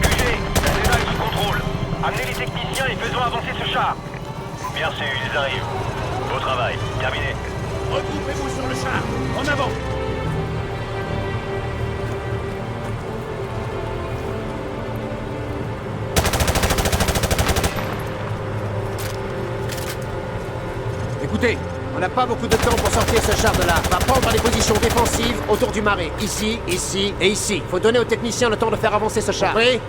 QG, la Zeta est sous contrôle. Amenez les techniciens et faisons avancer ce char. Bien sûr, ils arrivent. Beau travail. Terminé. Regroupez-vous sur le char. En avant. Écoutez, on n'a pas beaucoup de temps pour sortir ce char de là. On va prendre des positions défensives autour du marais. Ici, ici et ici. Faut donner aux techniciens le temps de faire avancer ce char. Oui?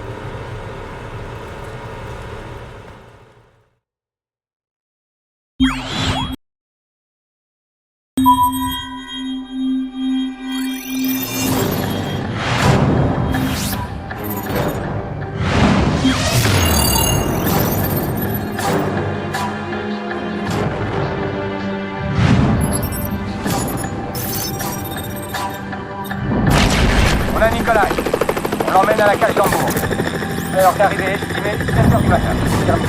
On a Nikolai. On l'emmène à la cage d'Hambourg. Heure d'arrivée estimée 7h du matin. Terminé.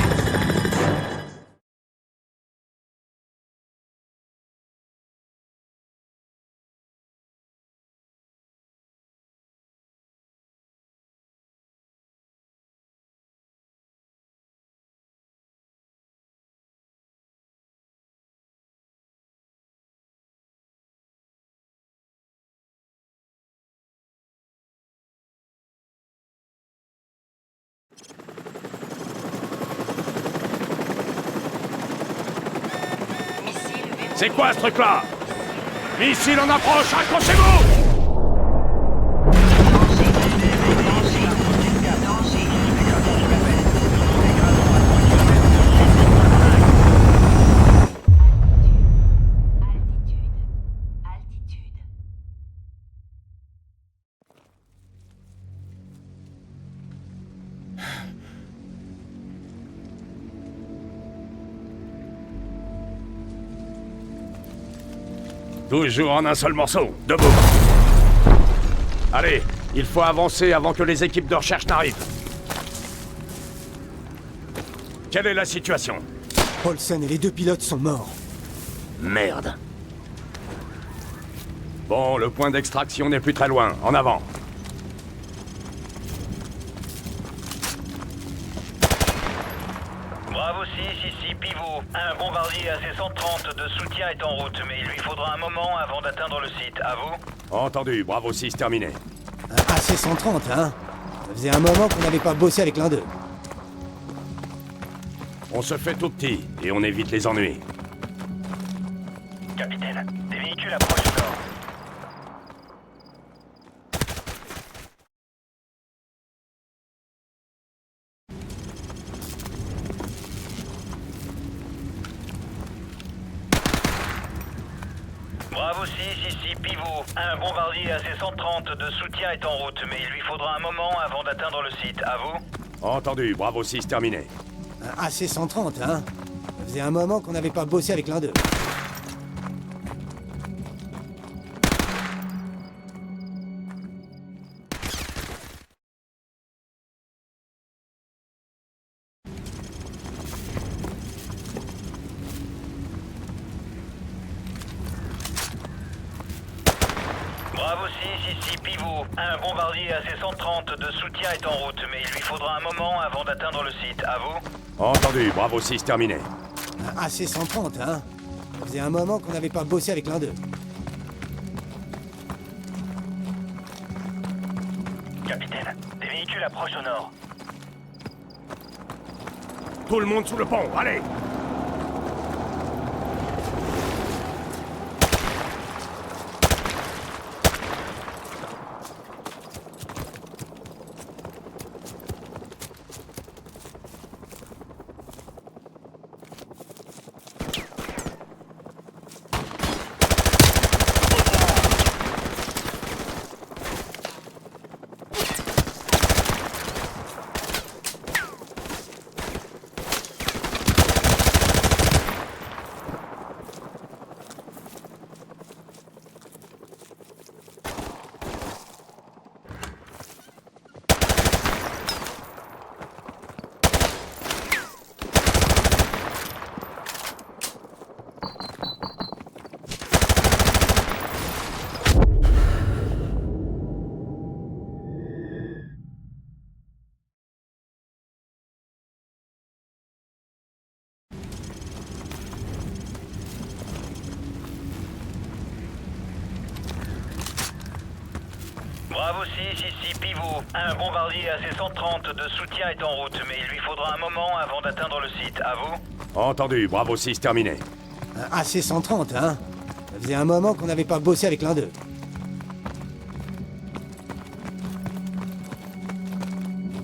C'est quoi ce truc-là? Missile en approche, accrochez-vous! Toujours en un seul morceau. Debout. Allez, il faut avancer avant que les équipes de recherche n'arrivent. Quelle est la situation? Paulsen et les 2 pilotes sont morts. Merde. Bon, le point d'extraction n'est plus très loin. En avant. Bravo 6, ici Pivot. Un bombardier AC-130 de soutien est en route, mais il lui faudra un moment avant d'atteindre le site. À vous? Entendu, Bravo 6, terminé. Un AC-130, hein? Ça faisait un moment qu'on n'avait pas bossé avec l'un d'eux. On se fait tout petit, et on évite les ennuis. Capitaine, des véhicules approchent du nord. Bravo 6, ici Pivot. Un bombardier AC-130 de soutien est en route, mais il lui faudra un moment avant d'atteindre le site. À vous? Entendu, Bravo 6, terminé. Un AC-130, hein? Ça faisait un moment qu'on n'avait pas bossé avec l'un d'eux. Bravo 6, ici Pivot. Un bombardier AC-130 de soutien est en route, mais il lui faudra un moment avant d'atteindre le site. À vous? Entendu, Bravo 6, terminé. Un AC-130, hein? Ça faisait un moment qu'on n'avait pas bossé avec l'un d'eux. Capitaine, des véhicules approchent au nord. Tout le monde sous le pont, allez! Bravo 6, ici Pivot. Un bombardier AC-130 de soutien est en route, mais il lui faudra un moment avant d'atteindre le site. À vous? Entendu, Bravo 6, terminé. Un AC-130, hein? Ça faisait un moment qu'on n'avait pas bossé avec l'un d'eux.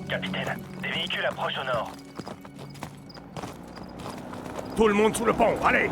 Capitaine, des véhicules approchent au nord. Tout le monde sous le pont, allez!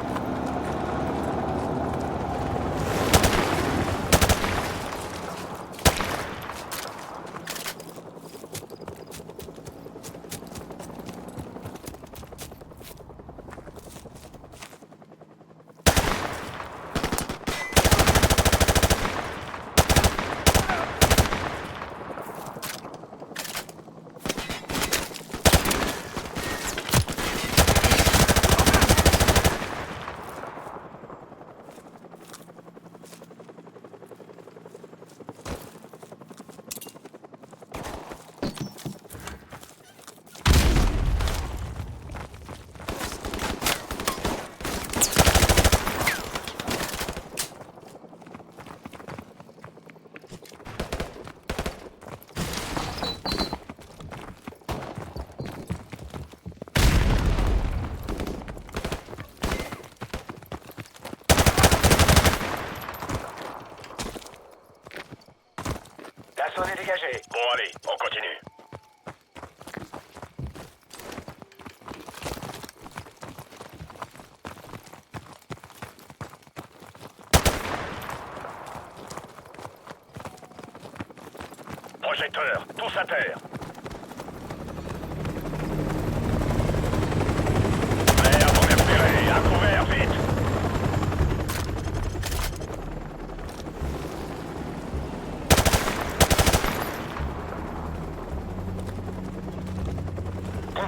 La zone est dégagée. Bon, allez, on continue. Projecteur, tous à terre. Merde, on est repéré. À couvert, vite.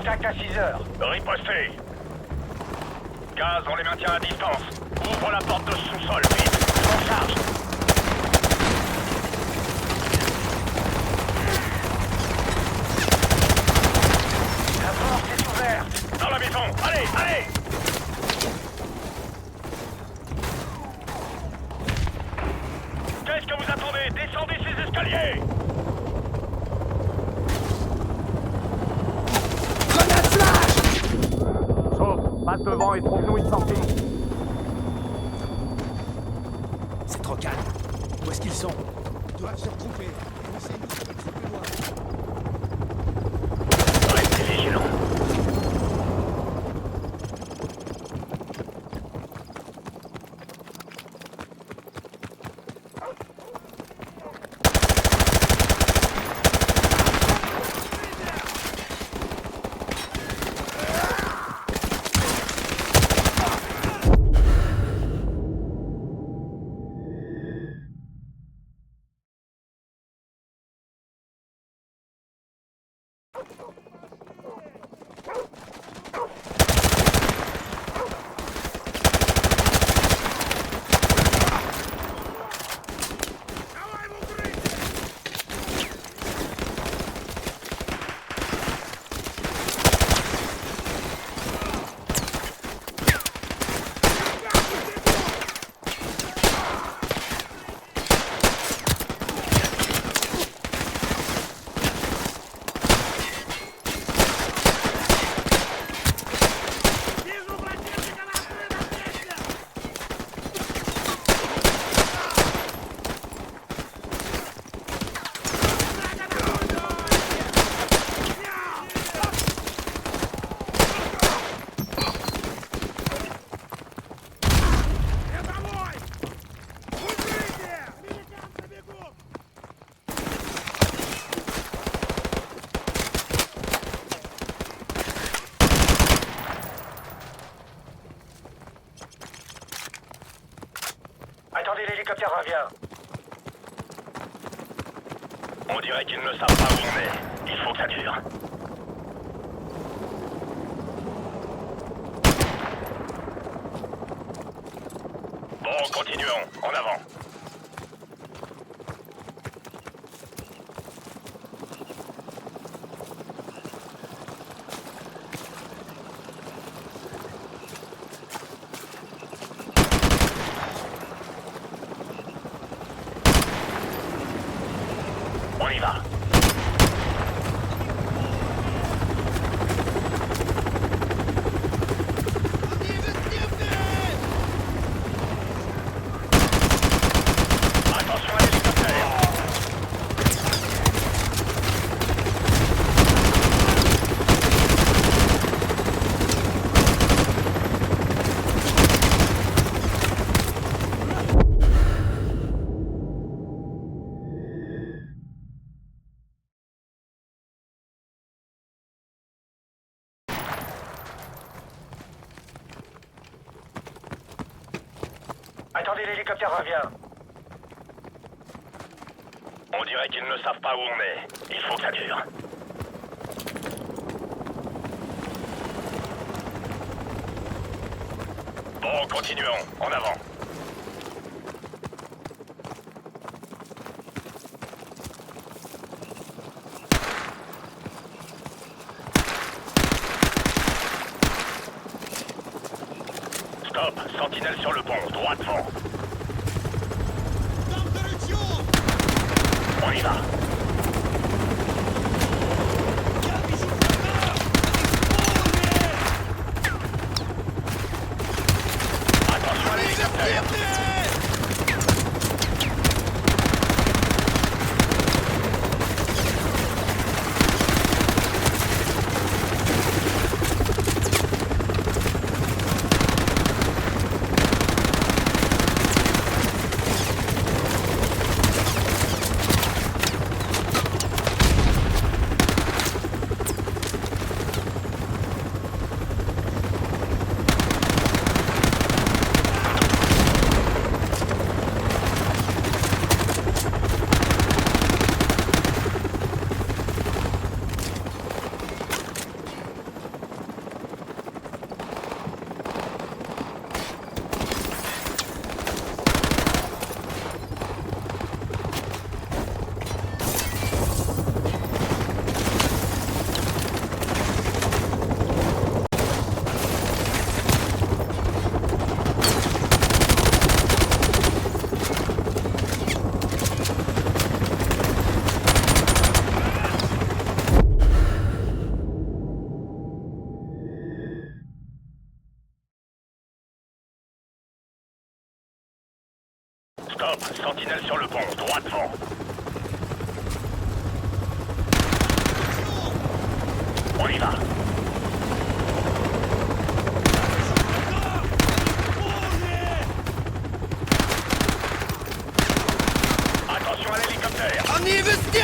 contact à 6h. Riposté. Gaz, on les maintient à distance. Ouvre la porte de sous-sol, vite. En charge. La porte est ouverte. Dans la maison. Allez, allez. Qu'est-ce que vous attendez? Descendez ces escaliers. Passe devant et trouve-nous une sortie. C'est trop calme. Où est-ce qu'ils sont? Ils doivent se regrouper. Laissez-nous un petit peu plus loin. Restez vigilants. Attendez, l'hélicoptère revient. On dirait qu'ils ne savent pas où on est. Il faut que ça dure. Bon, continuons. En avant. On y va. Attention à l'hélicoptère. Attendez, l'hélicoptère revient. On dirait qu'ils ne savent pas où on est. Il faut que ça dure. Bon, continuons. En avant. Stop. Sentinelle sur le pont. Droit devant. On y va. Attention à l'hélicoptère. Top, sentinelle sur le pont, droit devant. On y va. Attention à l'hélicoptère. Они везде!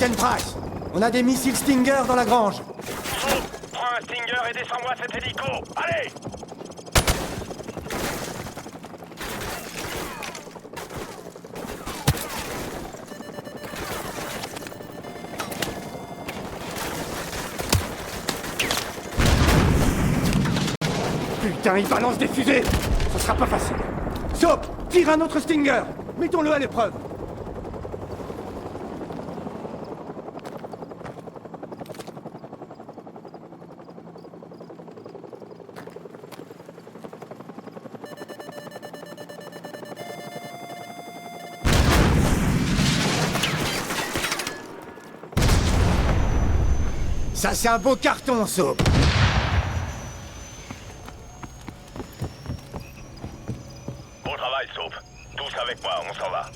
Capitaine Price, on a des missiles Stinger dans la grange. Soap, prends un Stinger et descends-moi cet hélico. Allez! Putain, il balance des fusées! Ce sera pas facile. Soap, tire un autre Stinger! Mettons-le à l'épreuve! Ça, c'est un beau carton, Soap. Bon travail, Soap. Tous avec moi, on s'en va.